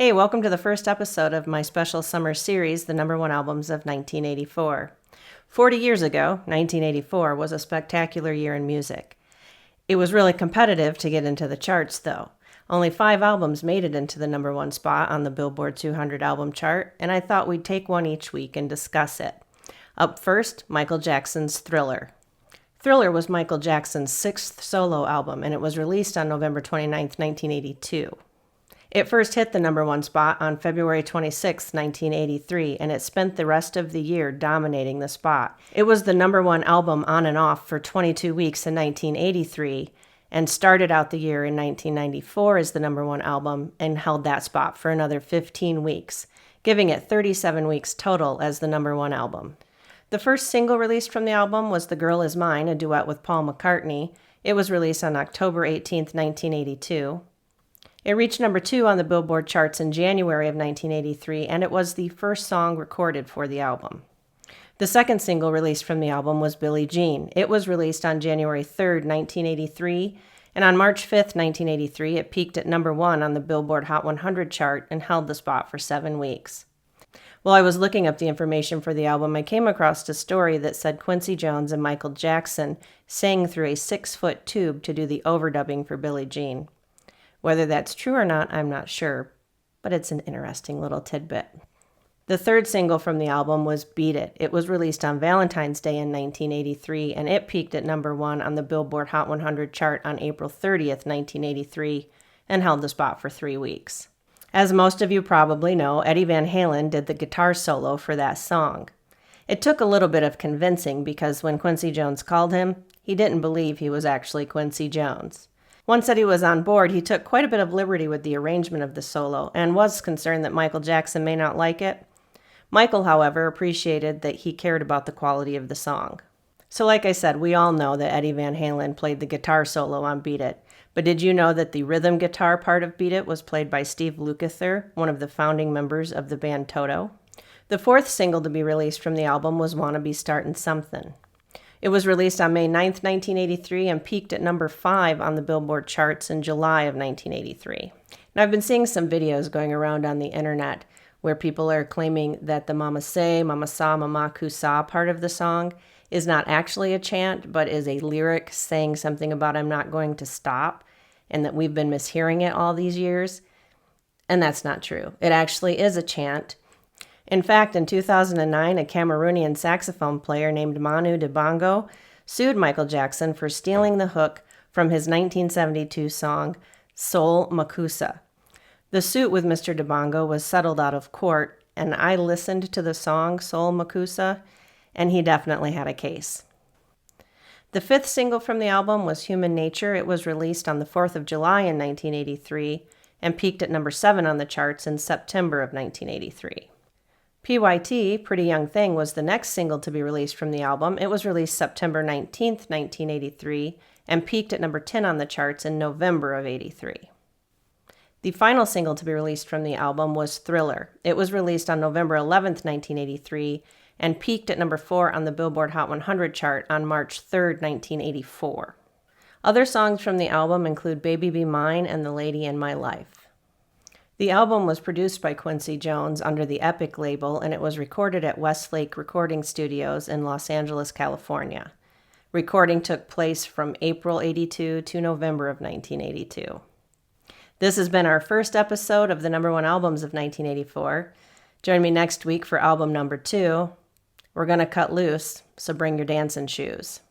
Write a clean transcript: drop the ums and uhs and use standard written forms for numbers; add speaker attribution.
Speaker 1: Hey, welcome to the first episode of my special summer series, The Number One Albums of 1984. 40 years ago, 1984 was a spectacular year in music. It was really competitive to get into the charts, though. Only 5 albums made it into the number one spot on the Billboard 200 album chart, and I thought we'd take one each week and discuss it. Up first, Michael Jackson's Thriller. Thriller was Michael Jackson's 6th solo album, and it was released on November 29, 1982. It first hit the number one spot on February 26, 1983, and it spent the rest of the year dominating the spot. It was the number one album on and off for 22 weeks in 1983, and started out the year in 1994 as the number one album and held that spot for another 15 weeks, giving it 37 weeks total as the number one album. The first single released from the album was The Girl Is Mine, a duet with Paul McCartney. It was released on October 18, 1982. It reached number 2 on the Billboard charts in January of 1983, and it was the first song recorded for the album. The second single released from the album was Billie Jean. It was released on January 3, 1983, and on March 5, 1983, it peaked at number 1 on the Billboard Hot 100 chart and held the spot for 7 weeks. While I was looking up the information for the album, I came across a story that said Quincy Jones and Michael Jackson sang through a 6-foot tube to do the overdubbing for Billie Jean. Whether that's true or not, I'm not sure, but it's an interesting little tidbit. The third single from the album was Beat It. It was released on Valentine's Day in 1983, and it peaked at number 1 on the Billboard Hot 100 chart on April 30th, 1983, and held the spot for 3 weeks. As most of you probably know, Eddie Van Halen did the guitar solo for that song. It took a little bit of convincing because when Quincy Jones called him, he didn't believe he was actually Quincy Jones. Once Eddie was on board, he took quite a bit of liberty with the arrangement of the solo and was concerned that Michael Jackson may not like it. Michael, however, appreciated that he cared about the quality of the song. So like I said, we all know that Eddie Van Halen played the guitar solo on Beat It. But did you know that the rhythm guitar part of Beat It was played by Steve Lukather, one of the founding members of the band Toto? The fourth single to be released from the album was Wanna Be Startin' Somethin'. It was released on May 9, 1983, and peaked at number 5 on the Billboard charts in July of 1983. Now, I've been seeing some videos going around on the internet where people are claiming that the Mama Say, Mama Sa, Mama Kusa part of the song is not actually a chant, but is a lyric saying something about I'm not going to stop, and that we've been mishearing it all these years. And that's not true. It actually is a chant. In fact, in 2009, a Cameroonian saxophone player named Manu Dibango sued Michael Jackson for stealing the hook from his 1972 song, Soul Makusa. The suit with Mr. Dibango was settled out of court, and I listened to the song, Soul Makusa, and he definitely had a case. The fifth single from the album was Human Nature. It was released on the 4th of July in 1983 and peaked at number 7 on the charts in September of 1983. PYT, Pretty Young Thing, was the next single to be released from the album. It was released September 19, 1983, and peaked at number 10 on the charts in November of 83. The final single to be released from the album was Thriller. It was released on November 11, 1983, and peaked at number 4 on the Billboard Hot 100 chart on March 3, 1984. Other songs from the album include Baby Be Mine and The Lady in My Life. The album was produced by Quincy Jones under the Epic label, and it was recorded at Westlake Recording Studios in Los Angeles, California. Recording took place from April 82 to November of 1982. This has been our first episode of the number one albums of 1984. Join me next week for album number 2. We're going to cut loose, so bring your dancing shoes.